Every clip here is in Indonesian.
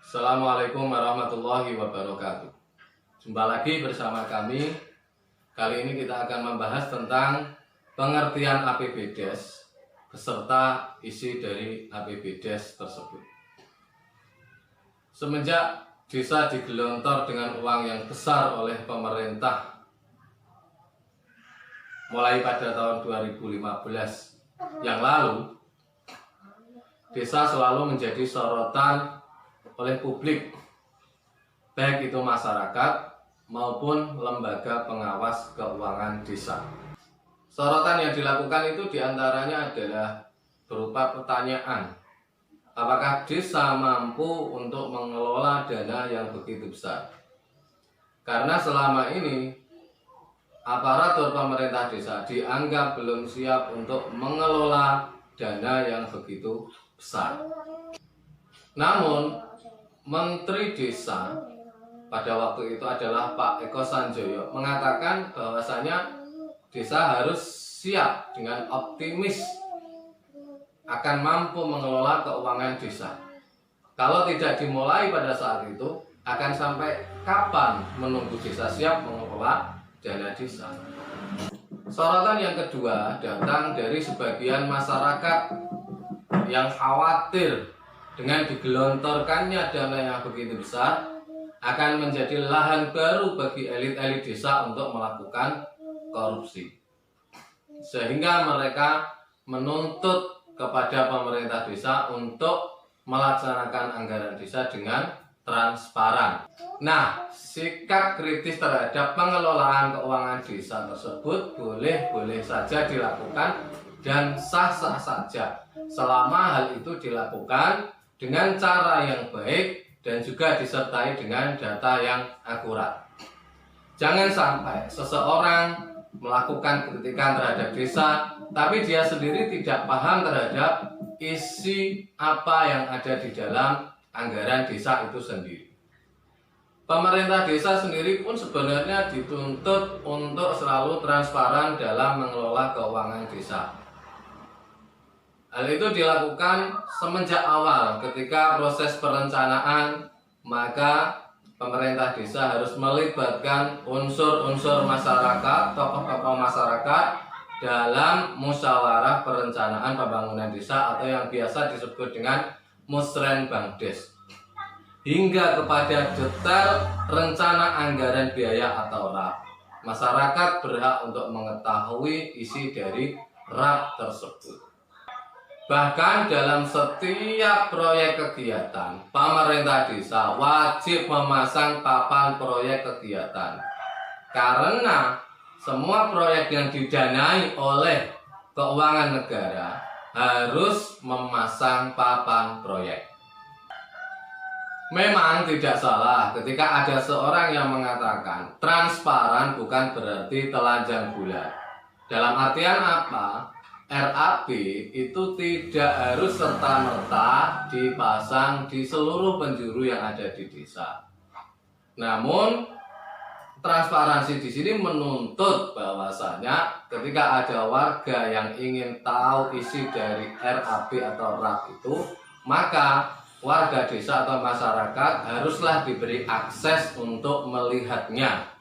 Assalamualaikum warahmatullahi wabarakatuh. Jumpa lagi bersama kami. Kali ini kita akan membahas tentang pengertian APBDes beserta isi dari APBDes tersebut. Semenjak desa digelontor dengan uang yang besar oleh pemerintah mulai pada tahun 2015 yang lalu, desa selalu menjadi sorotan oleh publik, baik itu masyarakat maupun lembaga pengawas keuangan desa. Sorotan yang dilakukan itu diantaranya adalah berupa pertanyaan, apakah desa mampu untuk mengelola dana yang begitu besar? Karena selama ini aparatur pemerintah desa dianggap belum siap untuk mengelola dana yang begitu besar. Namun Menteri Desa pada waktu itu adalah Pak Eko Sanjoyo mengatakan bahwasanya desa harus siap dengan optimis akan mampu mengelola keuangan desa. Kalau tidak dimulai pada saat itu, akan sampai kapan menunggu desa siap mengelola dana desa? Sorotan yang kedua datang dari sebagian masyarakat yang khawatir dengan digelontorkannya dana yang begitu besar akan menjadi lahan baru bagi elit-elit desa untuk melakukan korupsi. Sehingga mereka menuntut kepada pemerintah desa untuk melaksanakan anggaran desa dengan transparan. Nah, sikap kritis terhadap pengelolaan keuangan desa tersebut boleh-boleh saja dilakukan dan sah-sah saja selama hal itu dilakukan dengan cara yang baik dan juga disertai dengan data yang akurat. Jangan sampai seseorang melakukan kritikan terhadap desa, tapi dia sendiri tidak paham terhadap isi apa yang ada di dalam anggaran desa itu sendiri. Pemerintah desa sendiri pun sebenarnya dituntut untuk selalu transparan dalam mengelola keuangan desa. Hal itu dilakukan semenjak awal ketika proses perencanaan, maka pemerintah desa harus melibatkan unsur-unsur masyarakat, tokoh-tokoh masyarakat dalam musyawarah perencanaan pembangunan desa atau yang biasa disebut dengan Musrenbangdes. Hingga kepada detail rencana anggaran biaya atau RAP. Masyarakat berhak untuk mengetahui isi dari RAP tersebut. Bahkan dalam setiap proyek kegiatan, pemerintah desa wajib memasang papan proyek kegiatan. Karena semua proyek yang didanai oleh keuangan negara harus memasang papan proyek. Memang tidak salah ketika ada seorang yang mengatakan transparan bukan berarti telanjang bulat. Dalam artian apa? RAP itu tidak harus serta-merta dipasang di seluruh penjuru yang ada di desa. Namun transparansi di sini menuntut bahwasanya ketika ada warga yang ingin tahu isi dari RAP atau RAP itu, maka warga desa atau masyarakat haruslah diberi akses untuk melihatnya.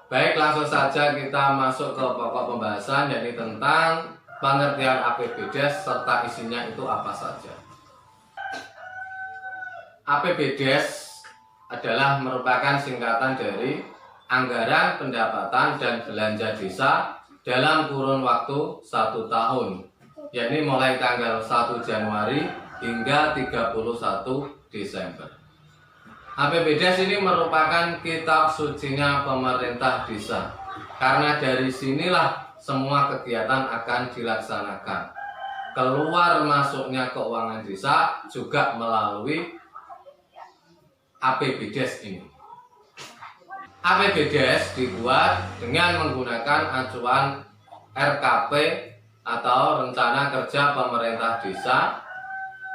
Baik, langsung saja kita masuk ke pokok pembahasan, yakni tentang pengertian APBDes serta isinya itu apa saja. APBDes adalah merupakan singkatan dari Anggaran Pendapatan dan Belanja Desa dalam kurun waktu 1 tahun, yakni mulai tanggal 1 Januari hingga 31 Desember. APBDes ini merupakan kitab sucinya pemerintah desa, karena dari sinilah semua kegiatan akan dilaksanakan. Keluar masuknya keuangan desa juga melalui APBDes ini. APBDes dibuat dengan menggunakan acuan RKP atau Rencana Kerja Pemerintah Desa,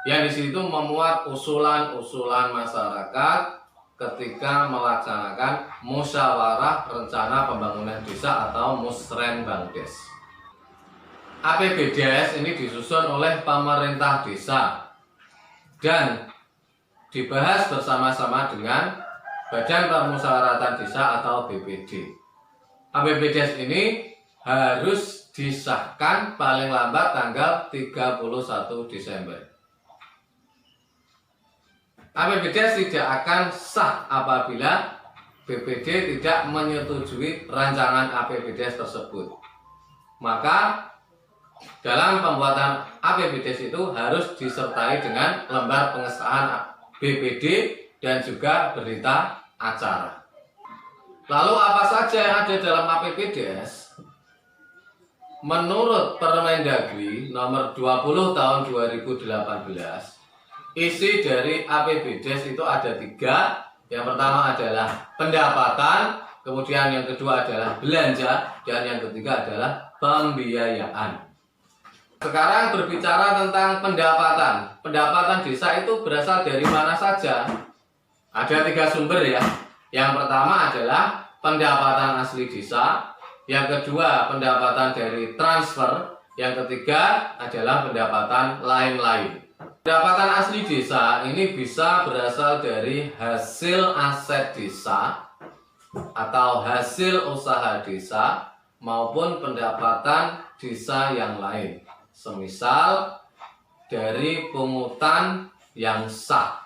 yang di situ memuat usulan-usulan masyarakat ketika melaksanakan musyawarah rencana pembangunan desa atau Musrenbangdes. APBDes ini disusun oleh pemerintah desa dan dibahas bersama-sama dengan Badan Permusyawaratan Desa atau BPD. APBDes ini harus disahkan paling lambat tanggal 31 Desember. APBDes tidak akan sah apabila BPD tidak menyetujui rancangan APBDes tersebut. Maka dalam pembuatan APBDes itu harus disertai dengan lembar pengesahan BPD dan juga berita acara. Lalu apa saja yang ada dalam APBDes? Menurut Permendagri nomor 20 tahun 2018, isi dari APBDes itu ada 3. Yang pertama adalah pendapatan, kemudian yang kedua adalah belanja, dan yang ketiga adalah pembiayaan. Sekarang berbicara tentang pendapatan. Pendapatan desa itu berasal dari mana saja? Ada 3 sumber ya. Yang pertama adalah pendapatan asli desa, yang kedua pendapatan dari transfer, yang ketiga adalah pendapatan lain-lain. Pendapatan asli desa ini bisa berasal dari hasil aset desa atau hasil usaha desa maupun pendapatan desa yang lain. Semisal dari pungutan yang sah.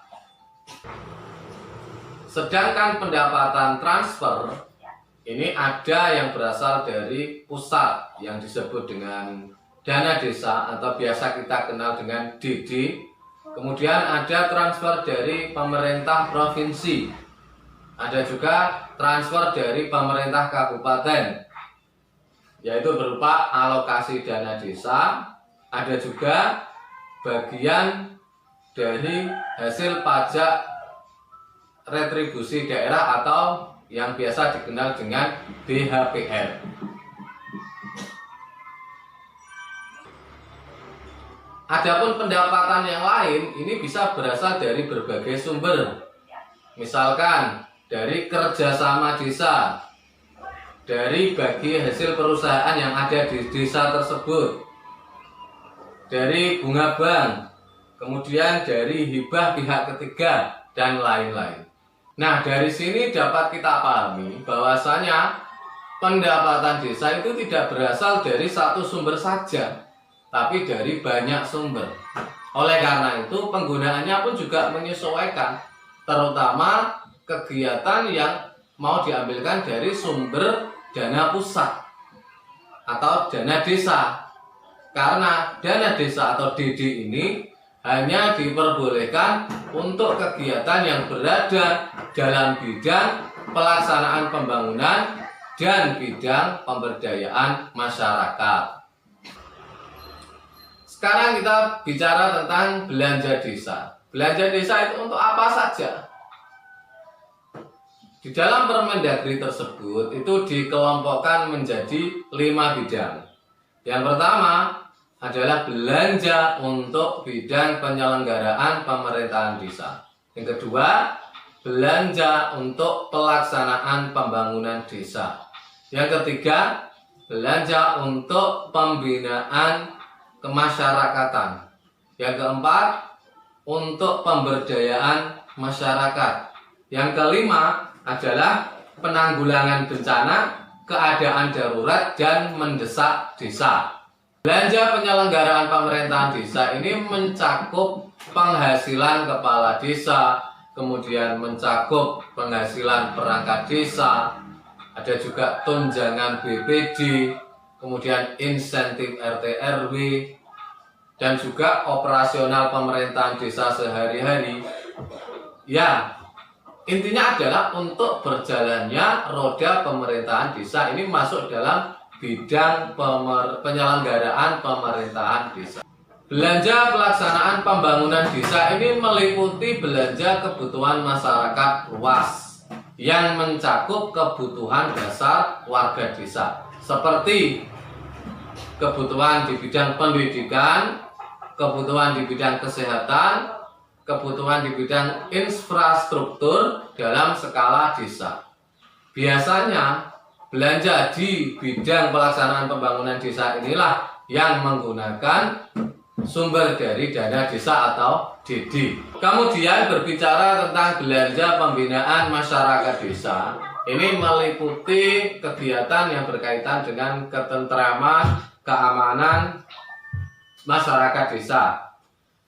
Sedangkan pendapatan transfer ini ada yang berasal dari pusat yang disebut dengan dana desa atau biasa kita kenal dengan DD. Kemudian ada transfer dari pemerintah provinsi. Ada juga transfer dari pemerintah kabupaten, yaitu berupa alokasi dana desa. Ada juga bagian dari hasil pajak retribusi daerah atau yang biasa dikenal dengan BHPR. Adapun pendapatan yang lain ini bisa berasal dari berbagai sumber. Misalkan dari kerjasama desa, dari bagi hasil perusahaan yang ada di desa tersebut, dari bunga bank, kemudian dari hibah pihak ketiga, dan lain-lain. Nah, dari sini dapat kita pahami bahwasanya pendapatan desa itu tidak berasal dari satu sumber saja, tapi dari banyak sumber. Oleh karena itu, penggunaannya pun juga menyesuaikan, terutama kegiatan yang mau diambilkan dari sumber dana pusat atau dana desa. Karena dana desa atau DD ini hanya diperbolehkan untuk kegiatan yang berada dalam bidang pelaksanaan pembangunan dan bidang pemberdayaan masyarakat. Sekarang kita bicara tentang belanja desa. Belanja desa itu untuk apa saja? Di dalam Permendagri tersebut itu dikelompokkan menjadi 5 bidang. Yang pertama adalah belanja untuk bidang penyelenggaraan pemerintahan desa. Yang kedua, belanja untuk pelaksanaan pembangunan desa. Yang ketiga, belanja untuk pembinaan kemasyarakatan. Yang keempat, untuk pemberdayaan masyarakat. Yang kelima adalah penanggulangan bencana, keadaan darurat, dan mendesak desa. Belanja penyelenggaraan pemerintahan desa ini mencakup penghasilan kepala desa, kemudian mencakup penghasilan perangkat desa, ada juga tunjangan BPD, kemudian insentif RT RW, dan juga operasional pemerintahan desa sehari-hari. Ya, intinya adalah untuk berjalannya roda pemerintahan desa ini masuk dalam bidang penyelenggaraan pemerintahan desa. Belanja pelaksanaan pembangunan desa ini meliputi belanja kebutuhan masyarakat luas yang mencakup kebutuhan dasar warga desa, seperti kebutuhan di bidang pendidikan, kebutuhan di bidang kesehatan, kebutuhan di bidang infrastruktur dalam skala desa. Biasanya belanja di bidang pelaksanaan pembangunan desa inilah yang menggunakan sumber dari dana desa atau DD. Kemudian berbicara tentang belanja pembinaan masyarakat desa, ini meliputi kegiatan yang berkaitan dengan ketentraman, keamanan masyarakat desa,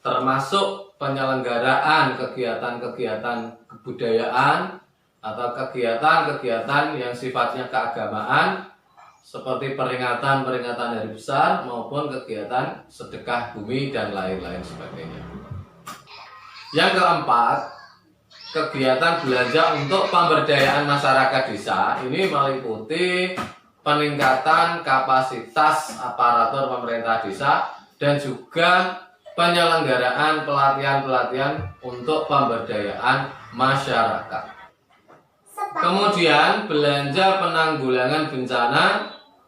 termasuk penyelenggaraan kegiatan-kegiatan kebudayaan atau kegiatan-kegiatan yang sifatnya keagamaan seperti peringatan-peringatan hari besar maupun kegiatan sedekah bumi dan lain-lain sebagainya. Yang keempat, kegiatan belanja untuk pemberdayaan masyarakat desa ini meliputi peningkatan kapasitas aparatur pemerintah desa dan juga penyelenggaraan pelatihan-pelatihan untuk pemberdayaan masyarakat. Kemudian belanja penanggulangan bencana,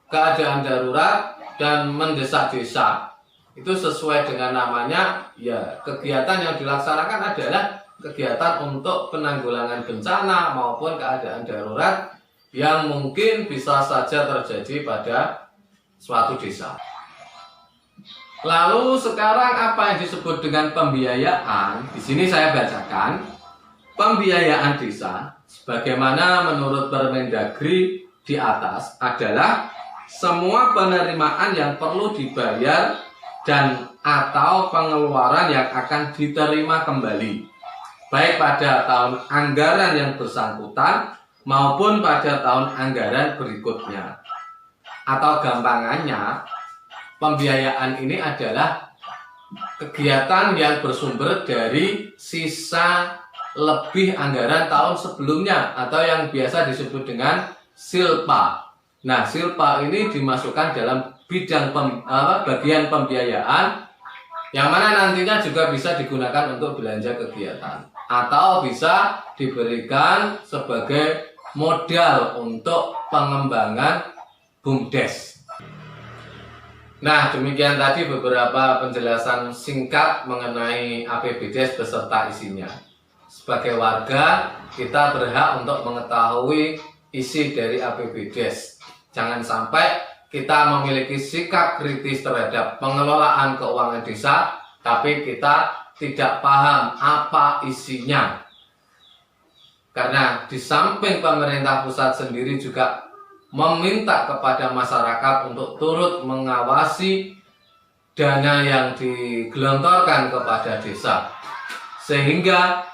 keadaan darurat, dan mendesak desa. Itu sesuai dengan namanya, ya kegiatan yang dilaksanakan adalah kegiatan untuk penanggulangan bencana maupun keadaan darurat yang mungkin bisa saja terjadi pada suatu desa. Lalu sekarang apa yang disebut dengan pembiayaan? Di sini saya bacakan. Pembiayaan desa, sebagaimana menurut Permendagri di atas, adalah semua penerimaan yang perlu dibayar dan atau pengeluaran yang akan diterima kembali, baik pada tahun anggaran yang bersangkutan maupun pada tahun anggaran berikutnya. Atau gampangannya, pembiayaan ini adalah kegiatan yang bersumber dari sisa lebih anggaran tahun sebelumnya atau yang biasa disebut dengan silpa. Nah, silpa ini dimasukkan dalam bidang bagian pembiayaan yang mana nantinya juga bisa digunakan untuk belanja kegiatan atau bisa diberikan sebagai modal untuk pengembangan BUMDes. Nah, demikian tadi beberapa penjelasan singkat mengenai APBDes beserta isinya. Sebagai warga, kita berhak untuk mengetahui isi dari APBDes. Jangan sampai kita memiliki sikap kritis terhadap pengelolaan keuangan desa, tapi kita tidak paham apa isinya. Karena di samping pemerintah pusat sendiri juga meminta kepada masyarakat untuk turut mengawasi dana yang digelontorkan kepada desa. Sehingga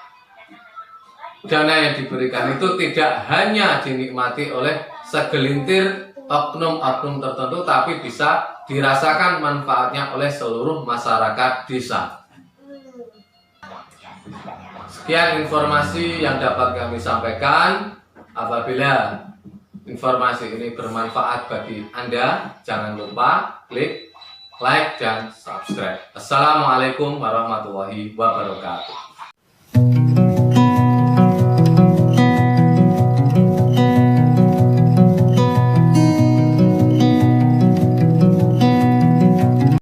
dana yang diberikan itu tidak hanya dinikmati oleh segelintir oknum-oknum tertentu, tapi bisa dirasakan manfaatnya oleh seluruh masyarakat desa. Sekian informasi yang dapat kami sampaikan. Apabila informasi ini bermanfaat bagi Anda, jangan lupa klik like dan subscribe. Assalamualaikum warahmatullahi wabarakatuh.